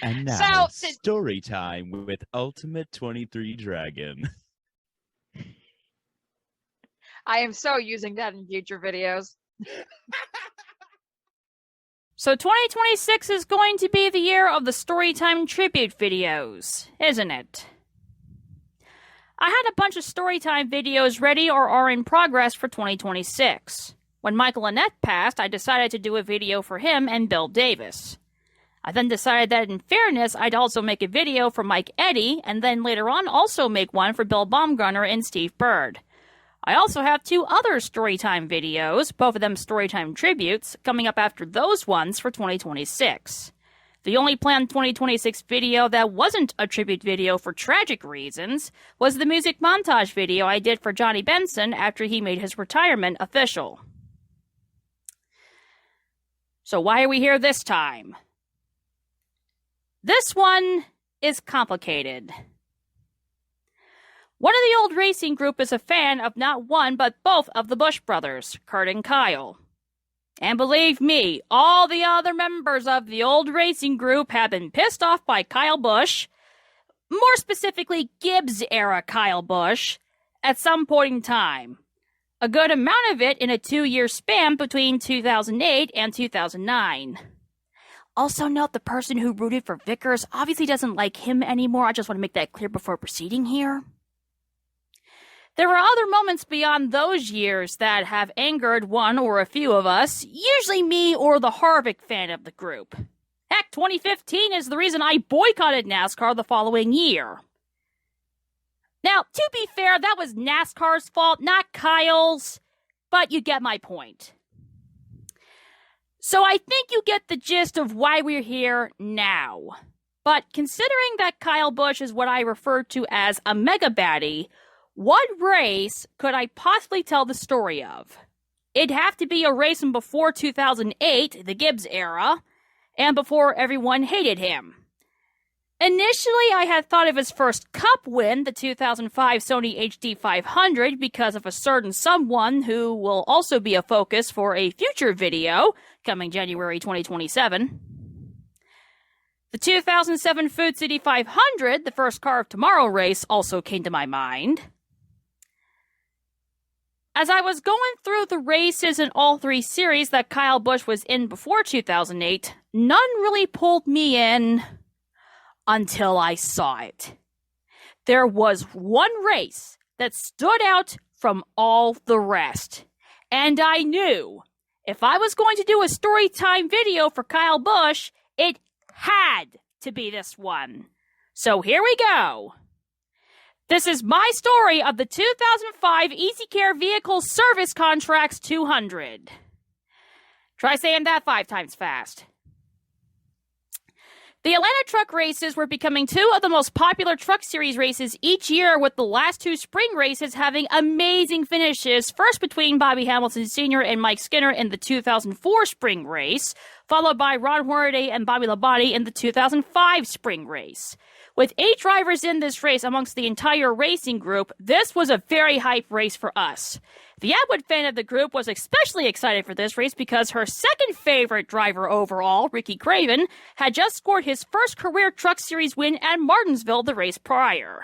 And now, So, story time with Ultimate 23 Dragon. I am so using that in future videos. So 2026 is going to be the year of the Storytime tribute videos, isn't it? I had a bunch of Storytime videos ready or are in progress for 2026. When Michael Annette passed, I decided to do a video for him and Bill Davis. I then decided that in fairness, I'd also make a video for Mike Eddy, and then later on also make one for Bill Baumgartner and Steve Bird. I also have 2 other Storytime videos, both of them Storytime tributes, coming up after those ones for 2026. The only planned 2026 video that wasn't a tribute video for tragic reasons was the music montage video I did for Johnny Benson after he made his retirement official. So why are we here this time? This one is complicated. One of the old racing group is a fan of not one but both of the Busch brothers, Kurt and Kyle. And believe me, all the other members of the old racing group have been pissed off by Kyle Busch, more specifically Gibbs-era Kyle Busch, at some point in time. A good amount of it in a 2-year span between 2008 and 2009. Also note the person who rooted for Vickers obviously doesn't like him anymore. I just want to make that clear before proceeding here. There were other moments beyond those years that have angered one or a few of us, usually me or the Harvick fan of the group. Heck, 2015 is the reason I boycotted NASCAR the following year. Now, to be fair, that was NASCAR's fault, not Kyle's, but you get my point. So I think you get the gist of why we're here now. But considering that Kyle Busch is what I refer to as a mega baddie, what race could I possibly tell the story of? It'd have to be a race from before 2008, the Gibbs era, and before everyone hated him. Initially, I had thought of his first Cup win, the 2005 Sony HD 500, because of a certain someone who will also be a focus for a future video, coming January 2027. The 2007 Food City 500, the first Car of Tomorrow race, also came to my mind. As I was going through the races in all 3 series that Kyle Busch was in before 2008, none really pulled me in until I saw it. There was one race that stood out from all the rest, and I knew if I was going to do a story time video for Kyle Busch, it had to be this one. So here we go. This is my story of the 2005 Easycare Vehicle Service Contracts 200. Try saying that 5 times fast. The Atlanta truck races were becoming 2 of the most popular truck series races each year, with the last 2 spring races having amazing finishes, first between Bobby Hamilton Sr. and Mike Skinner in the 2004 spring race, followed by Ron Hornaday and Bobby Labonte in the 2005 spring race. With 8 drivers in this race amongst the entire racing group, this was a very hype race for us. The Atwood fan of the group was especially excited for this race because her second favorite driver overall, Ricky Craven, had just scored his first career Truck Series win at Martinsville the race prior.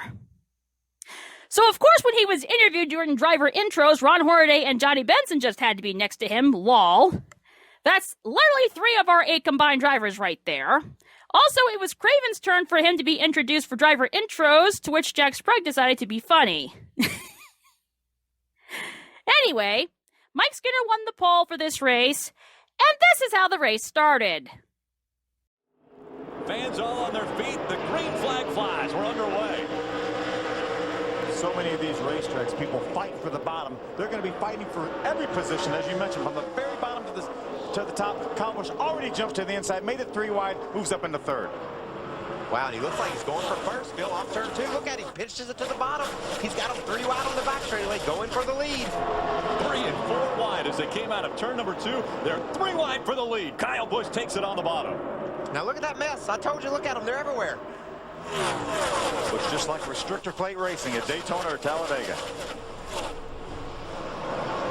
So of course when he was interviewed during driver intros, Ron Hornaday and Johnny Benson just had to be next to him, lol. That's literally 3 of our 8 combined drivers right there. Also, it was Craven's turn for him to be introduced for driver intros, to which Jack Sprague decided to be funny. Anyway, Mike Skinner won the pole for this race, and this is how the race started. Fans all on their feet, the green flag flies. We're underway. So many of these racetracks, people fight for the bottom. They're going to be fighting for every position, as you mentioned, from the very bottom to the top. Kyle Busch already jumps to the inside, made it 3 wide, moves up into 3rd. Wow, and he looks like he's going for first. Bill off turn 2. Look at him, pitches it to the bottom. He's got him 3 wide on the back straightaway, going for the lead. 3 and 4 wide as they came out of turn number 2. They're 3 wide for the lead. Kyle Busch takes it on the bottom. Now look at that mess. I told you, look at them. They're everywhere. Looks just like restrictor plate racing at Daytona or Talladega.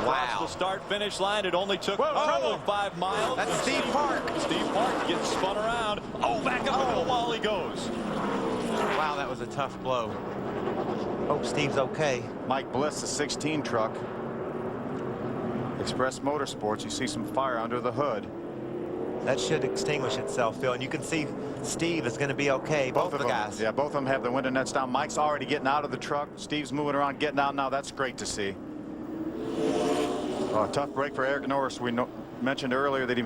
Across the start-finish line, it only took 5 miles. That's Steve Park. Steve Park gets spun around. Oh, back up the wall he goes. Wow, that was a tough blow. Hope Steve's okay. Mike Bliss, the 16 truck. Express Motorsports, you see some fire under the hood. That should extinguish itself, Phil. And you can see Steve is going to be okay. Both of the guys. Yeah, both of them have the window nets down. Mike's already getting out of the truck. Steve's moving around, getting out now. That's great to see. Tough break for Eric Norris. We mentioned earlier that he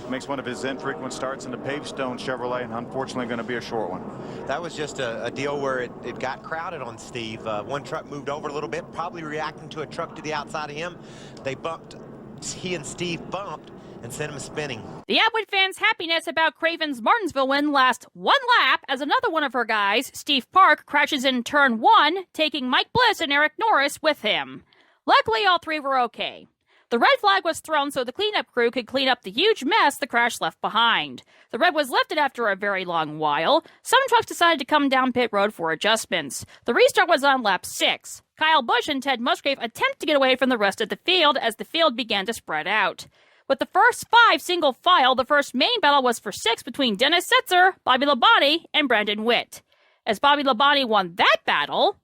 makes one of his infrequent starts in the Pavestone Chevrolet, and unfortunately going to be a short one. That was just a deal where it got crowded on Steve. One truck moved over a little bit, probably reacting to a truck to the outside of him. They bumped. He and Steve bumped and sent him spinning. The Atwood fans' happiness about Craven's Martinsville win lasts one lap as another one of her guys, Steve Park, crashes in turn 1, taking Mike Bliss and Eric Norris with him. Luckily, all three were okay. The red flag was thrown so the cleanup crew could clean up the huge mess the crash left behind. The red was lifted after a very long while. Some trucks decided to come down pit road for adjustments. The restart was on lap 6. Kyle Busch and Ted Musgrave attempt to get away from the rest of the field as the field began to spread out. With the first 5 single file, the first main battle was for 6 between Dennis Setzer, Bobby Labonte, and Brandon Witt. As Bobby Labonte won that battle...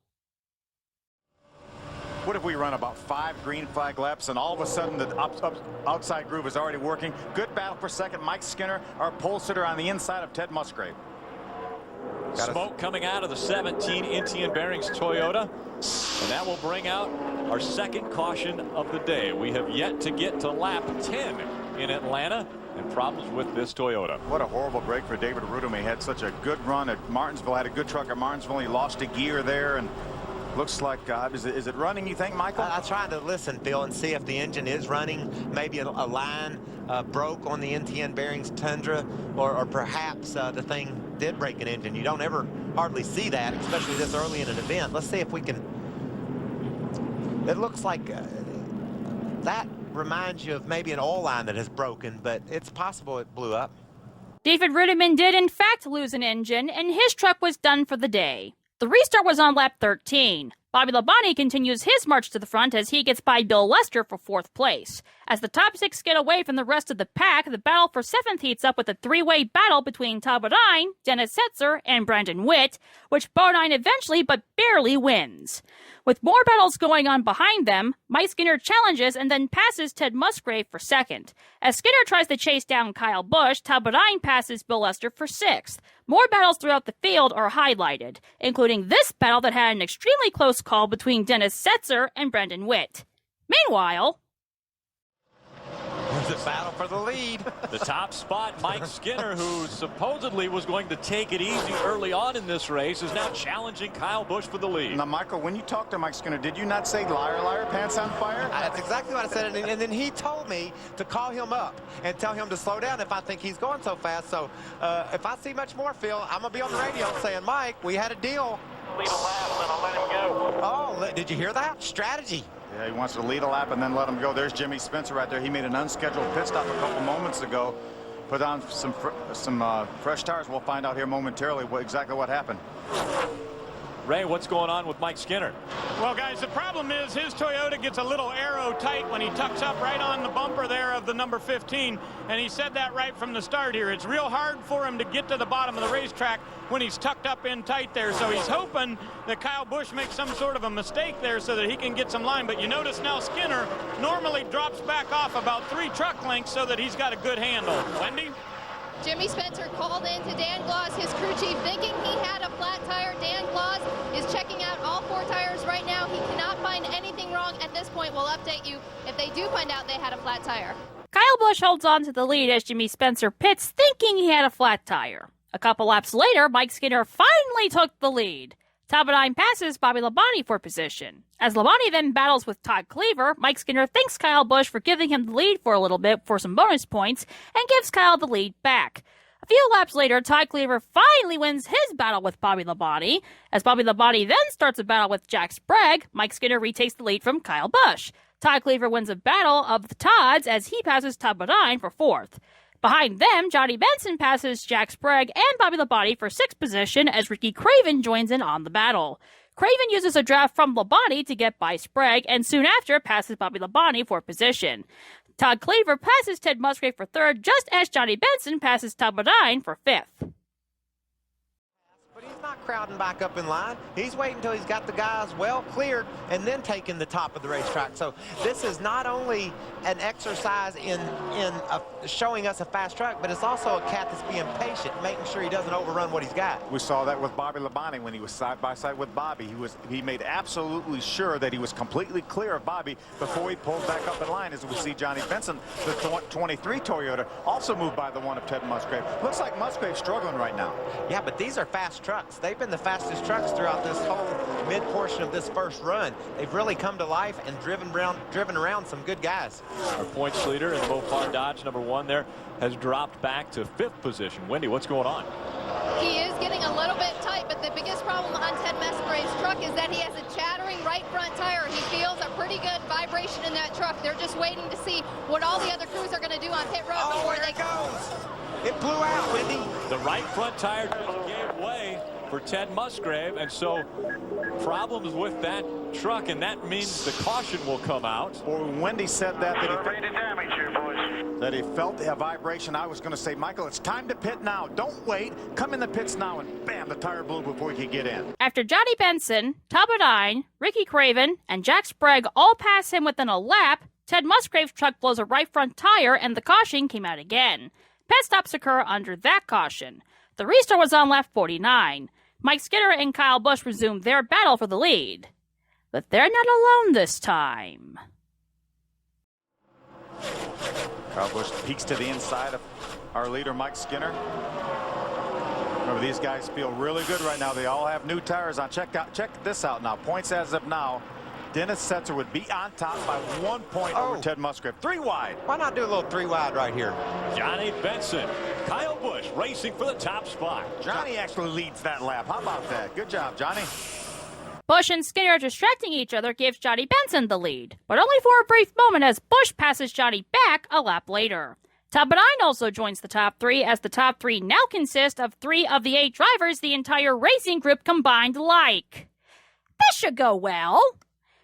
What if we run about 5 green flag laps and all of a sudden the outside groove is already working? Good battle for second. Mike Skinner, our pole sitter on the inside of Ted Musgrave. Smoke coming out of the 17 Intian Bearings Toyota. And that will bring out our second caution of the day. We have yet to get to lap 10 in Atlanta, and problems with this Toyota. What a horrible break for David Rudum. He had such a good run at Martinsville, had a good truck at Martinsville. He lost a gear there, and looks like, is it running, you think, Michael? I tried to listen, Phil, and see if the engine is running. Maybe a line broke on the NTN Bearings Tundra, or perhaps the thing did break an engine. You don't ever hardly see that, especially this early in an event. Let's see if we can. It looks like that reminds you of maybe an oil line that has broken, but it's possible it blew up. David Rudiman did in fact lose an engine, and his truck was done for the day. The restart was on lap 13. Bobby Labonte continues his march to the front as he gets by Bill Lester for 4th place. As the top 6 get away from the rest of the pack, the battle for 7th heats up with a 3-way battle between Todd Bodine, Dennis Setzer, and Brandon Witt, which Bodine eventually but barely wins. With more battles going on behind them, Mike Skinner challenges and then passes Ted Musgrave for 2nd. As Skinner tries to chase down Kyle Busch, Todd Bodine passes Bill Lester for 6th. More battles throughout the field are highlighted, including this battle that had an extremely close call between Dennis Setzer and Brandon Witt. Meanwhile, It's a battle for the lead. The top spot, Mike Skinner, who supposedly was going to take it easy early on in this race, is now challenging Kyle Busch for the lead. Now, Michael, when you talked to Mike Skinner, did you not say liar, liar, pants on fire? That's exactly what I said, and then he told me to call him up and tell him to slow down if I think he's going so fast. So if I see much more, Phil, I'm going to be on the radio saying, Mike, we had a deal. Lead a lap, and I'll let him go. Oh, did you hear that? Strategy. Yeah, he wants to lead a lap and then let him go. There's Jimmy Spencer right there. He made an unscheduled pit stop a couple moments ago. Put on some fresh tires. We'll find out here momentarily exactly what happened. Ray, what's going on with Mike Skinner? Well, guys, the problem is his Toyota gets a little aero tight when he tucks up right on the bumper there of the number 15, and he said that right from the start here. It's real hard for him to get to the bottom of the racetrack when he's tucked up in tight there, so he's hoping that Kyle Busch makes some sort of a mistake there so that he can get some line. But you notice now Skinner normally drops back off about 3 truck lengths so that he's got a good handle. Wendy? Jimmy Spencer called in to Dan Gloss, his crew chief, thinking he had a flat tire. Dan Gloss is checking out all 4 tires right now. He cannot find anything wrong at this point. We'll update you if they do find out they had a flat tire. Kyle Busch holds on to the lead as Jimmy Spencer pits, thinking he had a flat tire. A couple laps later, Mike Skinner finally took the lead. Todd Bodine passes Bobby Labonte for position. As Labonte then battles with Todd Cleaver, Mike Skinner thanks Kyle Busch for giving him the lead for a little bit for some bonus points and gives Kyle the lead back. A few laps later, Todd Cleaver finally wins his battle with Bobby Labonte. As Bobby Labonte then starts a battle with Jack Sprague, Mike Skinner retakes the lead from Kyle Busch. Todd Cleaver wins a battle of the Todds as he passes Todd Bodine for 4th. Behind them, Johnny Benson passes Jack Sprague and Bobby Labonte for 6th position as Ricky Craven joins in on the battle. Craven uses a draft from Labonte to get by Sprague and soon after passes Bobby Labonte for position. Todd Cleaver passes Ted Musgrave for 3rd just as Johnny Benson passes Todd Bodine for 5th. But he's not crowding back up in line. He's waiting until he's got the guys well cleared and then taking the top of the racetrack. So this is not only an exercise in showing us a fast truck, but it's also a cat that's being patient, making sure he doesn't overrun what he's got. We saw that with Bobby Labonte when he was side by side with Bobby. He made absolutely sure that he was completely clear of Bobby before he pulled back up in line. As we see Johnny Benson, the 23 Toyota, also moved by the one of Ted Musgrave. Looks like Musgrave's struggling right now. Yeah, but these are fast trucks. They've been the fastest trucks throughout this whole mid portion of this first run. They've really come to life and driven around some good guys. Our points leader in the Mopar Dodge #1 there has dropped back to 5th position. Wendy, what's going on? He is getting a little bit tight, but the biggest problem on Ted Musgrave's truck is that he has a chattering right front tire. He feels a pretty good vibration in that truck. They're just waiting to see what all the other crews are going to do on pit road before there they it goes. It blew out, Wendy. The right front tire just gave way for Ted Musgrave, and so problems with that truck, and that means the caution will come out. Or Wendy said that he felt a vibration. I was going to say, Michael, it's time to pit now. Don't wait. Come in the pits now, and bam, the tire blew before he could get in. After Johnny Benson, Todd Bodine, Ricky Craven, and Jack Sprague all pass him within a lap, Ted Musgrave's truck blows a right front tire, and the caution came out again. Pit stops occur under that caution. The restart was on lap 49. Mike Skinner and Kyle Busch resumed their battle for the lead. But they're not alone this time. Kyle Busch peeks to the inside of our leader, Mike Skinner. Remember, these guys feel really good right now. They all have new tires on. Check this out now. Points as of now. Dennis Setzer would be on top by 1 point over Ted Musgrave. 3 wide. Why not do a little 3 wide right here? Johnny Benson, Kyle Busch racing for the top spot. Johnny actually leads that lap. How about that? Good job, Johnny. Busch and Skinner distracting each other gives Johnny Benson the lead, but only for a brief moment as Busch passes Johnny back a lap later. Todd Bodine also joins the top 3, as the top 3 now consist of 3 of the 8 drivers the entire racing group combined like. This should go well.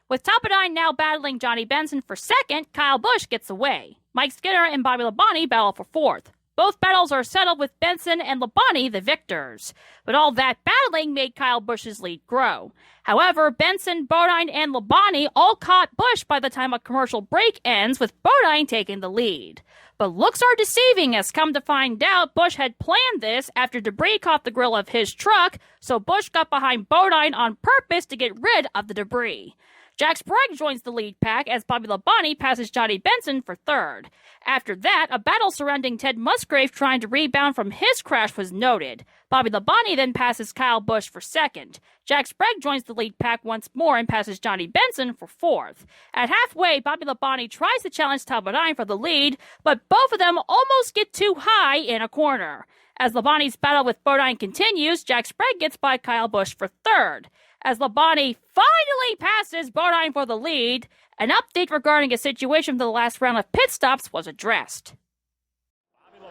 With Todd Bodine now battling Johnny Benson for 2nd, Kyle Busch gets away. Mike Skinner and Bobby Labonte battle for 4th. Both battles are settled with Benson and Labonte the victors. But all that battling made Kyle Busch's lead grow. However, Benson, Bodine, and Labonte all caught Busch by the time a commercial break ends, with Bodine taking the lead. But looks are deceiving, as come to find out, Busch had planned this after debris caught the grill of his truck, so Busch got behind Bodine on purpose to get rid of the debris. Jack Sprague joins the lead pack as Bobby Labonte passes Johnny Benson for 3rd. After that, a battle surrounding Ted Musgrave trying to rebound from his crash was noted. Bobby Labonte then passes Kyle Busch for 2nd. Jack Sprague joins the lead pack once more and passes Johnny Benson for 4th. At halfway, Bobby Labonte tries to challenge Todd Bodine for the lead, but both of them almost get too high in a corner. As Labonte's battle with Bodine continues, Jack Sprague gets by Kyle Busch for 3rd. As Labonte finally passes Bodine for the lead, an update regarding a situation for the last round of pit stops was addressed.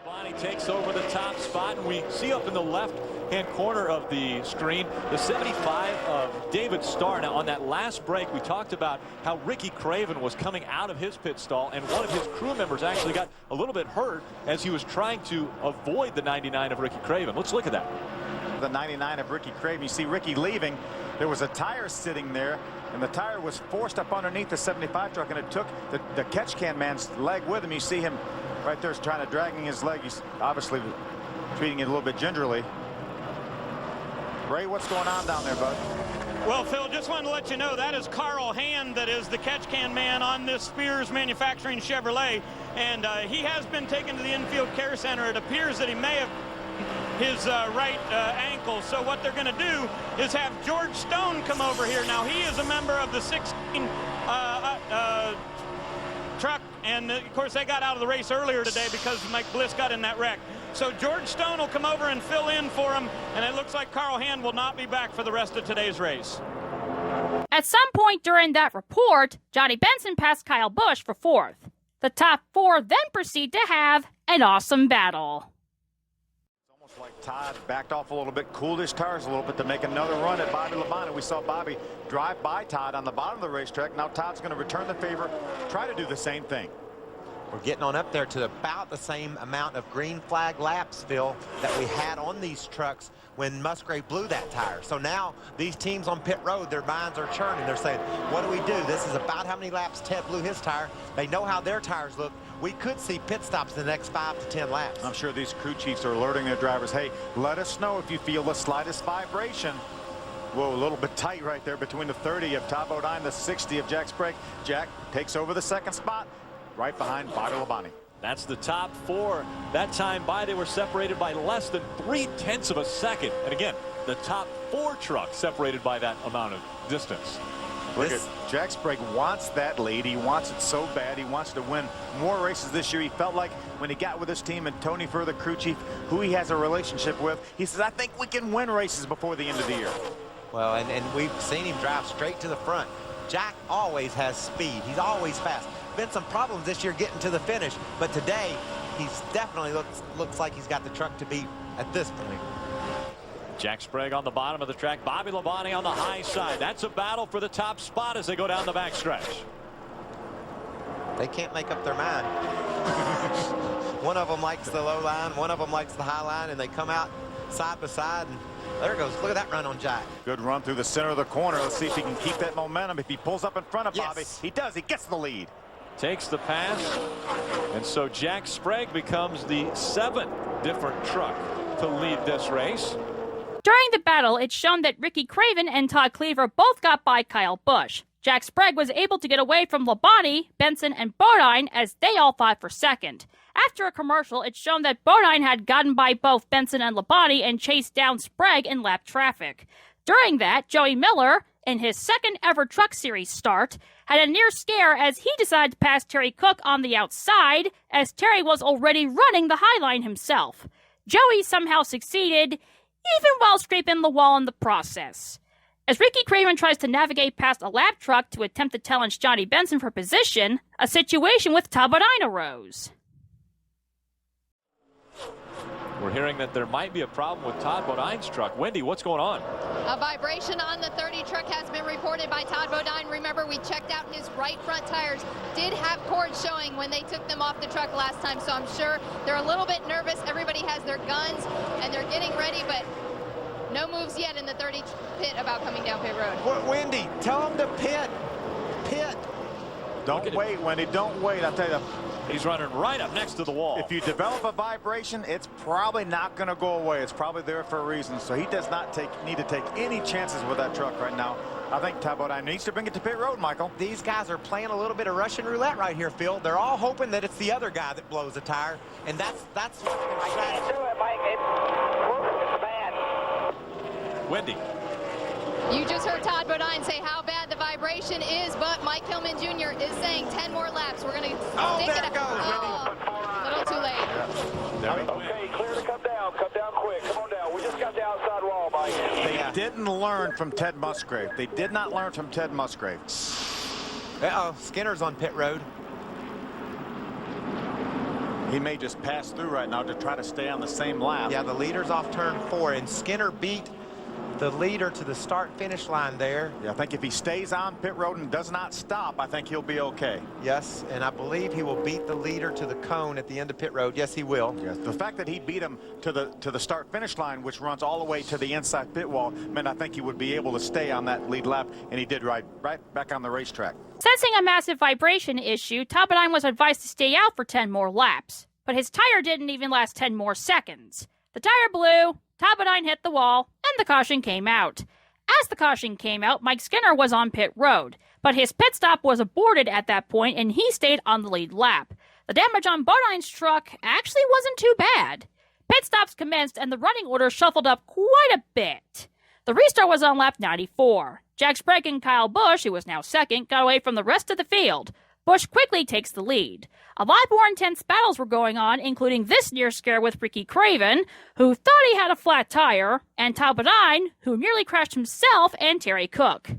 Bobby Labonte takes over the top spot, and we see up in the left-hand corner of the screen the 75 of David Starr. Now, on that last break, we talked about how Ricky Craven was coming out of his pit stall, and one of his crew members actually got a little bit hurt as he was trying to avoid the 99 of Ricky Craven. Let's look at that. The 99 of Ricky Craven. You see Ricky leaving. There was a tire sitting there, and the tire was forced up underneath the 75 truck, and it took the catch can man's leg with him. You see him right there trying to dragging his leg. He's obviously treating it a little bit gingerly. Ray, what's going on down there, bud? Well, Phil, just wanted to let you know that is Carl Hand that is the catch can man on this Spears Manufacturing Chevrolet, and he has been taken to the infield care center. It appears that he may have his right ankle. So what they're going to do is have George Stone come over here. Now, he is a member of the 16 truck, and of course they got out of the race earlier today because Mike Bliss got in that wreck. So George Stone will come over and fill in for him, and it looks like Carl Hand will not be back for the rest of today's race. At some point during that report, Johnny Benson passed Kyle Busch for 4th. The top 4 then proceed to have an awesome battle. Like Todd backed off a little bit, cooled his tires a little bit to make another run at Bobby Labonte. We saw Bobby drive by Todd on the bottom of the racetrack. Now Todd's going to return the favor, try to do the same thing. We're getting on up there to about the same amount of green flag laps, Phil, that we had on these trucks when Musgrave blew that tire. So now these teams on pit road, their minds are churning. They're saying, what do we do? This is about how many laps Ted blew his tire. They know how their tires look. We could see pit stops in the next 5 to 10 laps. I'm sure these crew chiefs are alerting their drivers, hey, let us know if you feel the slightest vibration. Whoa, a little bit tight right there between the 30 of Todd Bodine, the 60 of Jack Sprague. Jack takes over the second spot, right behind Bobby Labonte. That's the top 4. That time by, they were separated by less than 0.3 of a second. And again, the top 4 trucks separated by that amount of distance. Look at Jack Sprague wants that lead. He wants it so bad. He wants to win more races this year. He felt like when he got with his team and Tony Furr, the crew chief, who he has a relationship with, he says, I think we can win races before the end of the year. Well, and we've seen him drive straight to the front. Jack always has speed. He's always fast. Been some problems this year getting to the finish, but today he's definitely looks like he's got the truck to beat at this point. Jack Sprague on the bottom of the track. Bobby Labonte on the high side. That's a battle for the top spot as they go down the backstretch. They can't make up their mind. One of them likes the low line, one of them likes the high line, and they come out side by side, and there it goes. Look at that run on Jack. Good run through the center of the corner. Let's see if he can keep that momentum. If he pulls up in front of Bobby, he does. He gets the lead. Takes the pass, and so Jack Sprague becomes the 7th different truck to lead this race. During the battle, it's shown that Ricky Craven and Todd Cleaver both got by Kyle Busch. Jack Sprague was able to get away from Labonte, Benson, and Bodine as they all fought for second. After a commercial, it's shown that Bodine had gotten by both Benson and Labonte and chased down Sprague in lap traffic. During that, Joey Miller, in his second ever Truck Series start, had a near scare as he decided to pass Terry Cook on the outside as Terry was already running the high line himself. Joey somehow succeeded, even while scraping the wall in the process. As Ricky Craven tries to navigate past a lap truck to attempt to challenge Johnny Benson for position, a situation with Todd Bodine arose. We're hearing that there might be a problem with Todd Bodine's truck. Wendy, what's going on? A vibration on the 30 truck has been reported by Todd Bodine. Remember, we checked out his right front tires. Did have cords showing when they took them off the truck last time, so I'm sure they're a little bit nervous. Everybody has their guns, and they're getting ready, but no moves yet in the 30 pit about coming down pit road. Wendy, tell him to pit. Pit. Don't wait, Wendy. Don't wait. I'll tell you. He's running right up next to the wall. If you develop a vibration, it's probably not going to go away. It's probably there for a reason. So he does not need to take any chances with that truck right now. I think Todd Bodine needs to bring it to pit road, Michael. These guys are playing a little bit of Russian roulette right here, Phil. They're all hoping that it's the other guy that blows a tire, and that's what's going to can't do it, Mike. It's bad. Wendy. You just heard Todd Bodine say how bad the vibration is, but Mike Hillman Jr. is saying 10 more laps. We're going to there it goes. a little too late. Okay, clear to come down. Come down quick. Come on down. We just got the outside wall, Mike. They didn't learn from Ted Musgrave. They did not learn from Ted Musgrave. Uh-oh, Skinner's on pit road. He may just pass through right now to try to stay on the same lap. Yeah, the leader's off turn 4, and Skinner beat the leader to the start-finish line there. Yeah, I think if he stays on pit road and does not stop, I think he'll be okay. Yes, and I believe he will beat the leader to the cone at the end of pit road. Yes, he will. Yes, the fact that he beat him to the start-finish line, which runs all the way to the inside pit wall, meant I think he would be able to stay on that lead lap, and he did right back on the racetrack. Sensing a massive vibration issue, Todd Bodine was advised to stay out for 10 more laps, but his tire didn't even last 10 more seconds. The tire blew, Todd Bodine hit the wall, and the caution came out. As the caution came out, Mike Skinner was on pit road, but his pit stop was aborted at that point, and he stayed on the lead lap. The damage on Bodine's truck actually wasn't too bad. Pit stops commenced, and the running order shuffled up quite a bit. The restart was on lap 94. Jack Sprague and Kyle Busch, who was now second, got away from the rest of the field. Busch quickly takes the lead. A lot more intense battles were going on, including this near scare with Ricky Craven, who thought he had a flat tire, and Todd Bodine, who nearly crashed himself, and Terry Cook.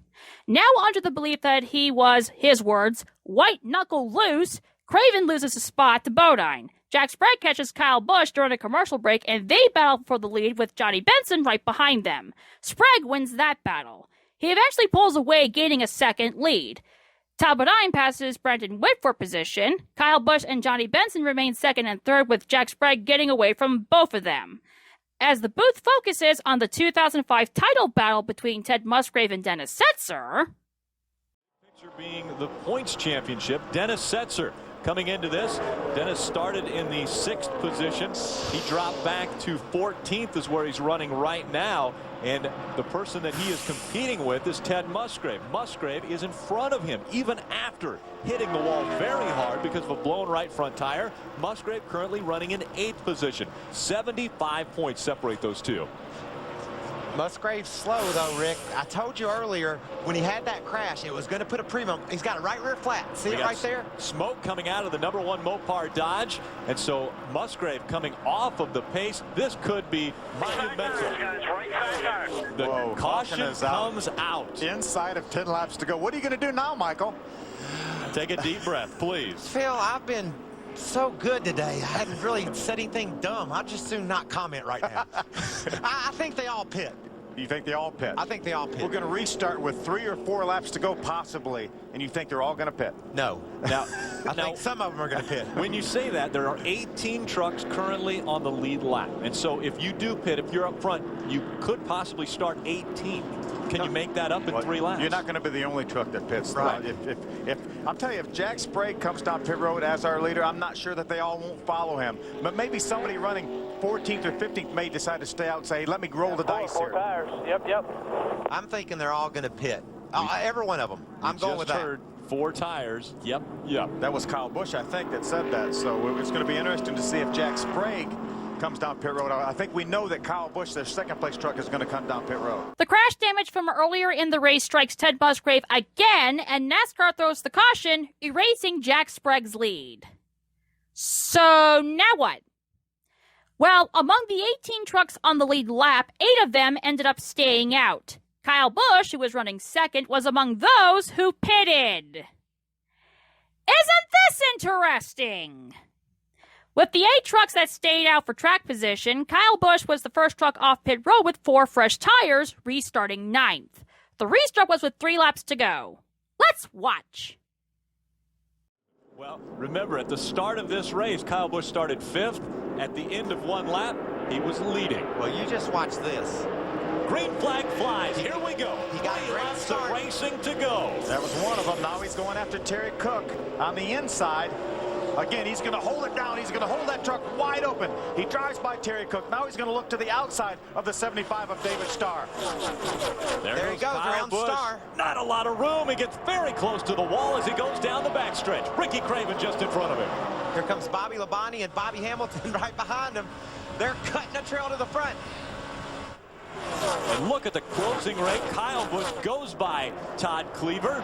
Now under the belief that he was, his words, white-knuckle loose, Craven loses a spot to Bodine. Jack Sprague catches Kyle Busch during a commercial break, and they battle for the lead with Johnny Benson right behind them. Sprague wins that battle. He eventually pulls away, gaining a second lead. Talbotine passes Brandon Witt for position. Kyle Busch and Johnny Benson remain second and third, with Jack Sprague getting away from both of them. As the booth focuses on the 2005 title battle between Ted Musgrave and Dennis Setzer. Picture being the points championship. Dennis Setzer coming into this. Dennis started in the 6th position. He dropped back to 14th is where he's running right now. And the person that he is competing with is Ted Musgrave. Musgrave is in front of him even after hitting the wall very hard because of a blown right front tire. Musgrave currently running in 8th position. 75 points separate those two. Musgrave's slow, though, Rick. I told you earlier, when he had that crash, it was going to put a premium. He's got a right rear flat. See it right there? Smoke coming out of the #1 Mopar Dodge. And so Musgrave coming off of the pace. This could be monumental. The caution comes out. Inside of 10 laps to go. What are you going to do now, Michael? Take a deep breath, please. Phil, I've been so good today. I hadn't really said anything dumb. I'll just soon not comment right now. I think they all pit. You think they all pit? I think they all pit. We're going to restart with 3 or 4 laps to go, possibly, and you think they're all going to pit? No. Now, I think some of them are going to pit. When you say that, there are 18 trucks currently on the lead lap. And so if you do pit, if you're up front, you could possibly start 18. Can you make that up in 3 laps? You're not going to be the only truck that pits. Right. If I'm telling you, if Jack Sprague comes down pit road as our leader, I'm not sure that they all won't follow him. But maybe somebody running 14th or 15th may decide to stay out and say, hey, let me roll the dice here. 4 tires. Yep. I'm thinking they're all going to pit. Every one of them. I'm going with that. Heard 4 tires. Yep. That was Kyle Busch, I think, that said that. So it's going to be interesting to see if Jack Sprague comes down pit road. I think we know that Kyle Busch, their 2nd place truck, is going to come down pit road. The crash damage from earlier in the race strikes Ted Musgrave again, and NASCAR throws the caution, erasing Jack Sprague's lead. So now what? Well, among the 18 trucks on the lead lap, 8 of them ended up staying out. Kyle Busch, who was running 2nd, was among those who pitted. Isn't this interesting? With the 8 trucks that stayed out for track position, Kyle Busch was the first truck off pit road with 4 fresh tires, restarting 9th. The restart was with 3 laps to go. Let's watch. Well, remember, at the start of this race, Kyle Busch started 5th. At the end of 1 lap, he was leading. Well, you just watch this. Green flag flies. Here we go. He got a great start. Racing to go. That was one of them. Now he's going after Terry Cook on the inside. Again, he's going to hold it down. He's going to hold that truck wide open. He drives by Terry Cook. Now he's going to look to the outside of the 75 of David Starr. There he goes, around Starr. Not a lot of room. He gets very close to the wall as he goes down the backstretch. Ricky Craven just in front of him. Here comes Bobby Labonte and Bobby Hamilton right behind him. They're cutting a trail to the front. And look at the closing rate. Kyle Busch goes by Todd Cleaver.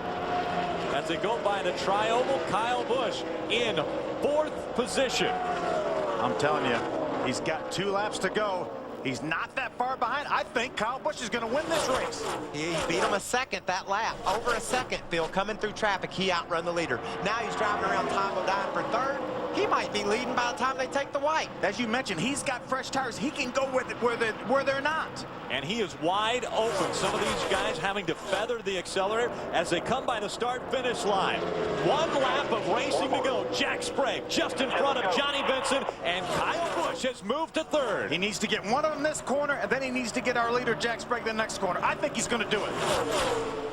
As they go by the tri-oval, Kyle Busch in 4th position. I'm telling you, he's got 2 laps to go. He's not that far behind. I think Kyle Busch is going to win this race. He beat him a second that lap. Over a second, Phil, coming through traffic. He outrun the leader. Now he's driving around Tom Bodine for 3rd. He might be leading by the time they take the white. As you mentioned, he's got fresh tires. He can go with it where they're not. And he is wide open. Some of these guys having to feather the accelerator as they come by the start-finish line. 1 lap of racing to go. Jack Sprague just in front of Johnny Benson, and Kyle Busch has moved to 3rd. He needs to get one in this corner, and then he needs to get our leader, Jack Sprague, the next corner. I think he's going to do it.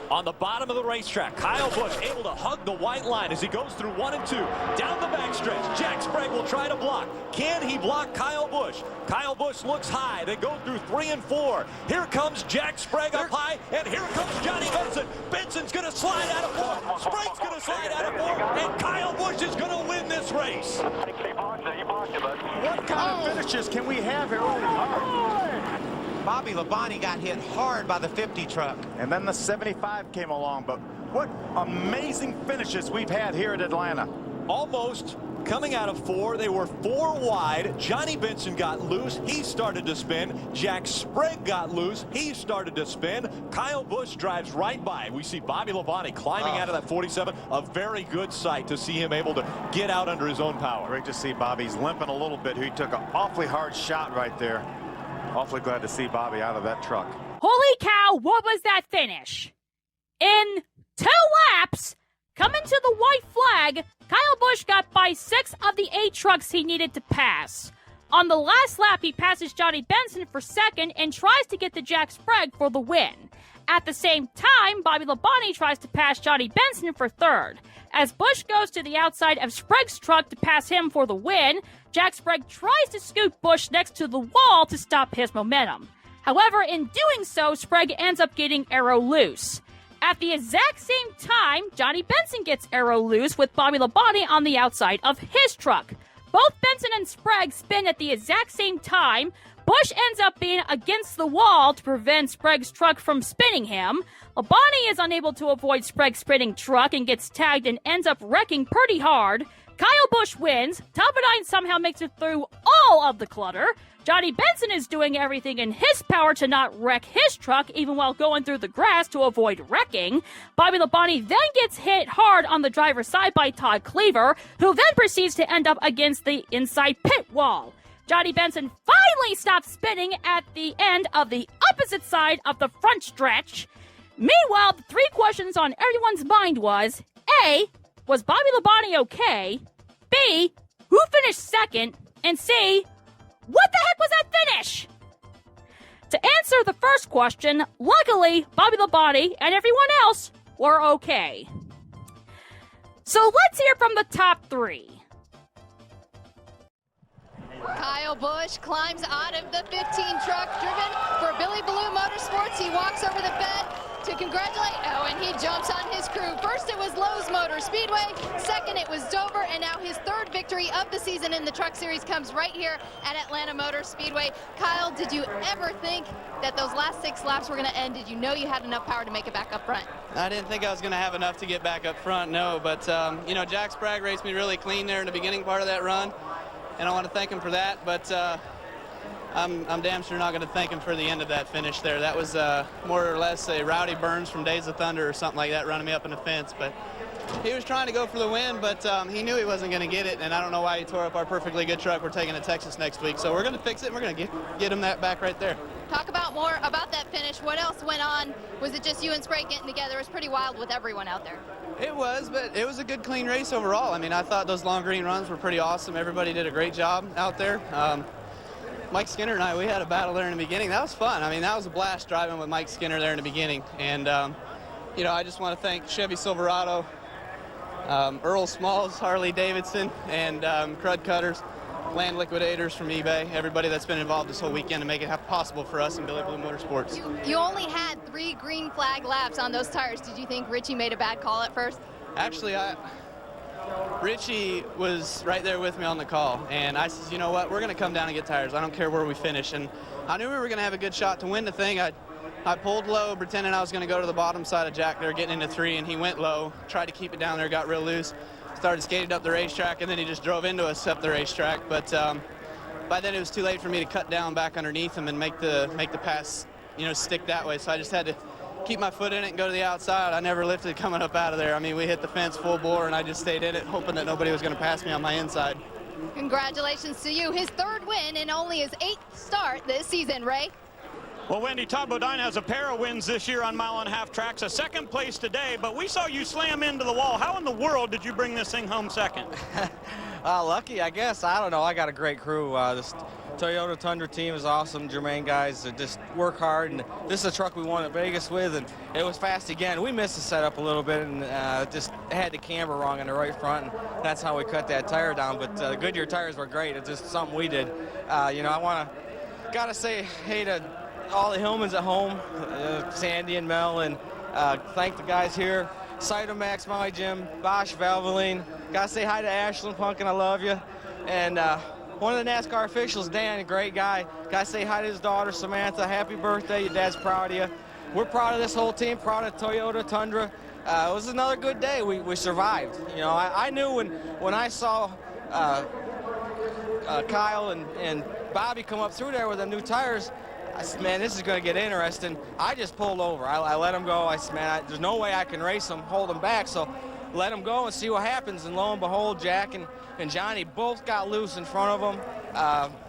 On the bottom of the racetrack, Kyle Busch able to hug the white line as he goes through 1 and 2. Down the backstretch, Jack Sprague will try to block. Can he block Kyle Busch? Kyle Busch looks high. They go through 3 and 4. Here comes Jack Sprague up high, and here comes Johnny Benson. Benson's going to slide out of 4th. Sprague's going to slide out of 4th, and Kyle Busch is going to win this race. What kind of finishes can we have here? Bobby Labonte got hit hard by the 50 truck. And then the 75 came along, but what amazing finishes we've had here at Atlanta. Almost coming out of 4. They were 4 wide. Johnny Benson got loose. He started to spin. Jack Sprague got loose. He started to spin. Kyle Busch drives right by. We see Bobby Labonte climbing out of that 47. A very good sight to see him able to get out under his own power. Great to see Bobby's limping a little bit. He took an awfully hard shot right there. Awfully glad to see Bobby out of that truck. Holy cow, what was that finish? In 2 laps, Coming to the white flag, Kyle Busch got by 6 of the 8 trucks he needed to pass. On the last lap, he passes Johnny Benson for second and tries to get to Jack Sprague for the win. At the same time, Bobby Labonte tries to pass Johnny Benson for third. As Busch goes to the outside of Sprague's truck to pass him for the win, Jack Sprague tries to scoot Busch next to the wall to stop his momentum. However, in doing so, Sprague ends up getting aero loose. At the exact same time, Johnny Benson gets aero loose with Bobby Labonte on the outside of his truck. Both Benson and Sprague spin at the exact same time. Busch ends up being against the wall to prevent Sprague's truck from spinning him. Labonte is unable to avoid Sprague's spinning truck and gets tagged and ends up wrecking pretty hard. Kyle Busch wins. Top-Bodine somehow makes it through all of the clutter. Johnny Benson is doing everything in his power to not wreck his truck, even while going through the grass to avoid wrecking. Bobby Labonte then gets hit hard on the driver's side by Todd Cleaver, who then proceeds to end up against the inside pit wall. Johnny Benson finally stops spinning at the end of the opposite side of the front stretch. Meanwhile, the 3 questions on everyone's mind was, A, was Bobby Labonte okay? B, who finished second? And C, what the heck was that finish? To answer the first question, luckily, Bobby Labonte and everyone else were okay. So let's hear from the top 3. Kyle Busch climbs out of the 15 truck driven for Billy Blue Motorsports. He walks over the bed to congratulate, and he jumps on his crew. First it was Lowe's Motor Speedway, second it was Dover, and now his 3rd victory of the season in the Truck Series comes right here at Atlanta Motor Speedway. Kyle, did you ever think that those last 6 laps were going to end? Did you know you had enough power to make it back up front? I didn't think I was going to have enough to get back up front, no, but you know, Jack Sprague raced me really clean there in the beginning part of that run, and I want to thank him for that, but I'm damn sure not going to thank him for the end of that finish there. That was more or less a Rowdy Burns from Days of Thunder or something like that, running me up in the fence. But he was trying to go for the win, but he knew he wasn't going to get it, and I don't know why he tore up our perfectly good truck. We're taking to Texas next week, so we're going to fix it, and we're going to get him that back right there. Talk about more about that finish. What else went on? Was it just you and Sprague getting together? It was pretty wild with everyone out there. It was, but it was a good, clean race overall. I mean, I thought those long green runs were pretty awesome. Everybody did a great job out there. Mike Skinner and I, we had a battle there in the beginning. That was fun. I mean, that was a blast driving with Mike Skinner there in the beginning. And, you know, I just want to thank Chevy Silverado, Earl Smalls, Harley Davidson, and Crud Cutters, Land Liquidators from eBay, everybody that's been involved this whole weekend to make it possible for us in Billy Blue Motorsports. You only had 3 green flag laps on those tires. Did you think Richie made a bad call at first? Actually, Richie was right there with me on the call, and I said, you know what, we're going to come down and get tires. I don't care where we finish. And I knew we were going to have a good shot to win the thing. I pulled low, pretending I was going to go to the bottom side of Jack there, getting into 3, and he went low, tried to keep it down there, got real loose, started skating up the racetrack, and then he just drove into us up the racetrack. But by then it was too late for me to cut down back underneath him and make the pass, you know, stick that way. So I just had to keep my foot in it and go to the outside. I never lifted coming up out of there. I mean, we hit the fence full bore, and I just stayed in it, hoping that nobody was going to pass me on my inside. Congratulations to you. His 3rd win and only his 8th start this season, Ray. Well, Wendy, Todd Bodine has a pair of wins this year on mile-and-a-half tracks, a 2nd place today, but we saw you slam into the wall. How in the world did you bring this thing home 2nd? Lucky, I guess. I don't know. I got a great crew. This Toyota Tundra team is awesome. Germain guys that just work hard, and this is a truck we won at Vegas with, and it was fast again. We missed the setup a little bit and just had the camber wrong in the right front, and that's how we cut that tire down. But the Goodyear tires were great. It's just something we did. You know, gotta say hey to all the Hillmans at home, Sandy and Mel, and thank the guys here. Cytomax, my Jim, Bosch, Valvoline. Gotta say hi to Ashland Punkin, I love you. And one of the NASCAR officials, Dan, a great guy. Gotta say hi to his daughter, Samantha. Happy birthday, your dad's proud of you. We're proud of this whole team, proud of Toyota Tundra. It was another good day. We survived. You know, I knew when I saw Kyle and Bobby come up through there with the new tires, I said, man, this is going to get interesting. I just pulled over. I let him go. I said, man, there's no way I can race him, hold him back. So let him go and see what happens. And lo and behold, Jack and Johnny both got loose in front of him.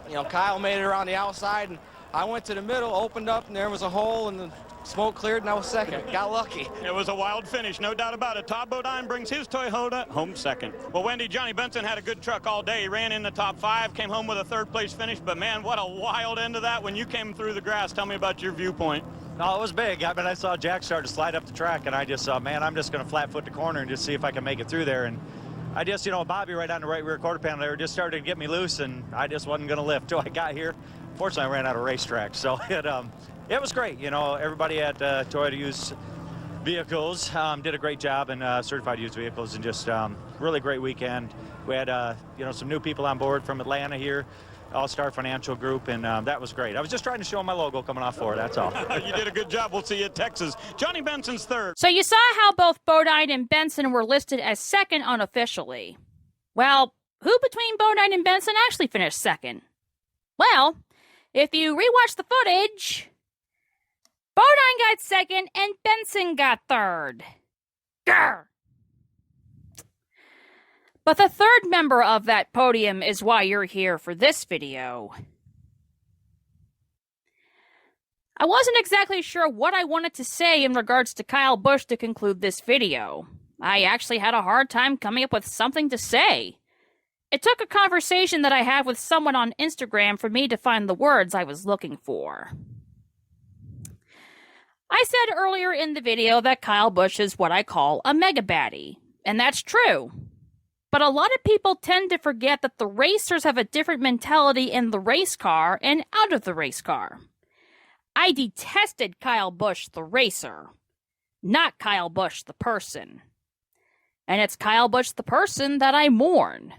You know, Kyle made it around the outside, and I went to the middle, opened up, and there was a hole in the Smoke cleared, and I was second. Got lucky. It was a wild finish, no doubt about it. Todd Bodine brings his Toyota home second. Well, Wendy, Johnny Benson had a good truck all day. He ran in the top 5, came home with a 3rd place finish. But, man, what a wild end of that when you came through the grass. Tell me about your viewpoint. No, it was big. I mean, I saw Jack start to slide up the track, and I just thought, man, I'm just going to flat foot the corner and just see if I can make it through there. And I just, Bobby right on the right rear quarter panel there just started to get me loose, and I just wasn't going to lift till I got here. Fortunately, I ran out of racetrack, so it was great. Everybody at Toyota Used Vehicles did a great job, and certified used vehicles, and just really great weekend. We had some new people on board from Atlanta here, All-Star Financial Group, and that was great. I was just trying to show my logo coming off for it, that's all. You did a good job. We'll see you at Texas. Johnny Benson's 3rd. So you saw how both Bodine and Benson were listed as second unofficially. Well, who between Bodine and Benson actually finished second? Well, if you rewatch the footage, Bodine got second and Benson got 3rd. Grr! But the 3rd member of that podium is why you're here for this video. I wasn't exactly sure what I wanted to say in regards to Kyle Busch to conclude this video. I actually had a hard time coming up with something to say. It took a conversation that I had with someone on Instagram for me to find the words I was looking for. I said earlier in the video that Kyle Busch is what I call a mega baddie, and that's true. But a lot of people tend to forget that the racers have a different mentality in the race car and out of the race car. I detested Kyle Busch the racer, not Kyle Busch the person. And it's Kyle Busch the person that I mourn.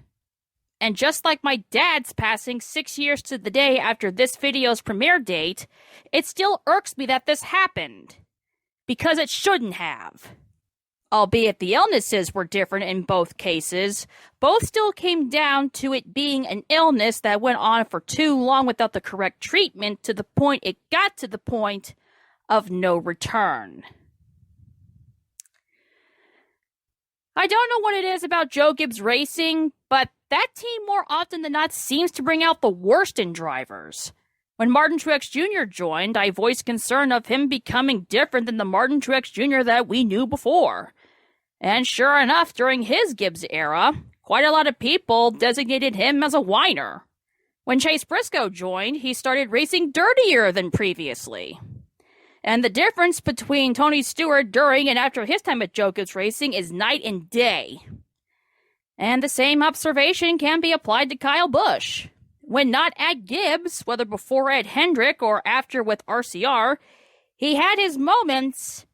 And just like my dad's passing 6 years to the day after this video's premiere date, it still irks me that this happened. Because it shouldn't have. Albeit the illnesses were different in both cases, both still came down to it being an illness that went on for too long without the correct treatment to the point it got to the point of no return. I don't know what it is about Joe Gibbs Racing, but that team more often than not seems to bring out the worst in drivers. When Martin Truex Jr. joined, I voiced concern of him becoming different than the Martin Truex Jr. that we knew before. And sure enough, during his Gibbs era, quite a lot of people designated him as a whiner. When Chase Briscoe joined, he started racing dirtier than previously. And the difference between Tony Stewart during and after his time at Joe Gibbs Racing is night and day. And the same observation can be applied to Kyle Busch. When not at Gibbs, whether before at Hendrick or after with RCR, he had his moments,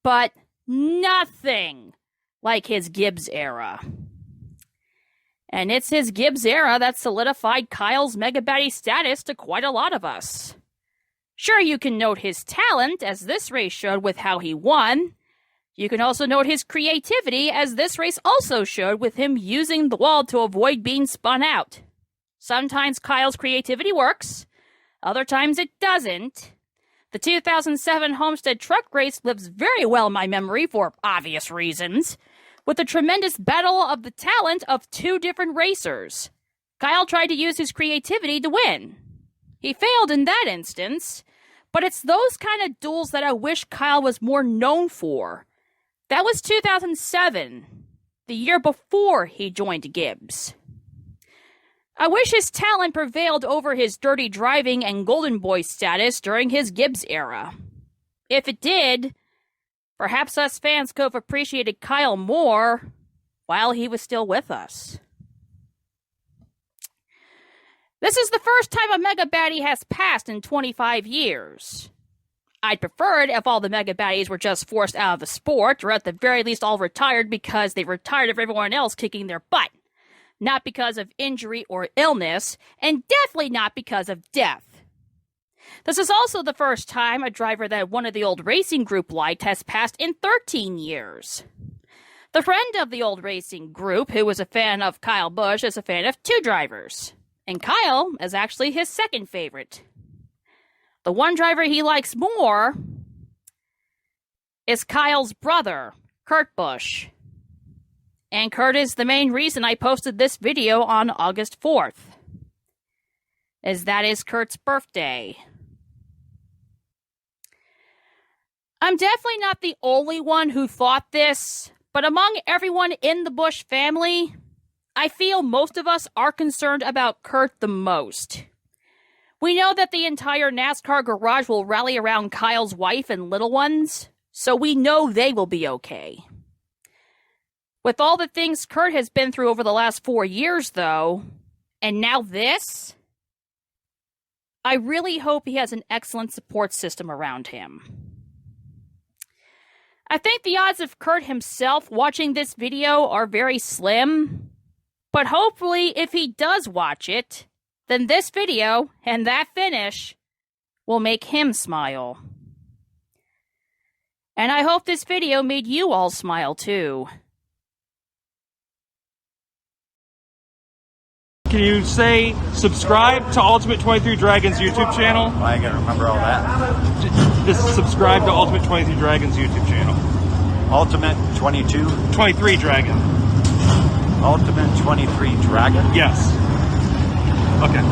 but nothing like his Gibbs era. And it's his Gibbs era that solidified Kyle's mega baddie status to quite a lot of us. Sure, you can note his talent, as this race showed with how he won. You can also note his creativity, as this race also showed with him using the wall to avoid being spun out. Sometimes Kyle's creativity works, other times it doesn't. The 2007 Homestead Truck Race lives very well in my memory for obvious reasons, with a tremendous battle of the talent of two different racers. Kyle tried to use his creativity to win. He failed in that instance, but it's those kind of duels that I wish Kyle was more known for. That was 2007, the year before he joined Gibbs. I wish his talent prevailed over his dirty driving and golden boy status during his Gibbs era. If it did, perhaps us fans could have appreciated Kyle more while he was still with us. This is the first time a mega baddie has passed in 25 years. I'd prefer it if all the mega baddies were just forced out of the sport, or at the very least all retired because they were tired of everyone else kicking their butt. Not because of injury or illness, and definitely not because of death. This is also the first time a driver that one of the old racing group liked has passed in 13 years. The friend of the old racing group, who was a fan of Kyle Busch, is a fan of two drivers. And Kyle is actually his second favorite. The one driver he likes more is Kyle's brother, Kurt Busch. And Kurt is the main reason I posted this video on August 4th. That is Kurt's birthday. I'm definitely not the only one who thought this, but among everyone in the Busch family, I feel most of us are concerned about Kurt the most. We know that the entire NASCAR garage will rally around Kyle's wife and little ones, so we know they will be okay. With all the things Kurt has been through over the last 4 years, though, and now this, I really hope he has an excellent support system around him. I think the odds of Kurt himself watching this video are very slim, but hopefully if he does watch it, then this video and that finish will make him smile. And I hope this video made you all smile too. Can you say subscribe to Ultimate 23 Dragons YouTube channel? I ain't gonna remember all that. Just subscribe to Ultimate 23 Dragons YouTube channel. Ultimate 23 Dragon. Ultimate 23 Dragon? Yes. Okay.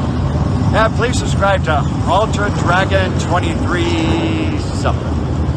Yeah, please subscribe to Ultra Dragon 23 something.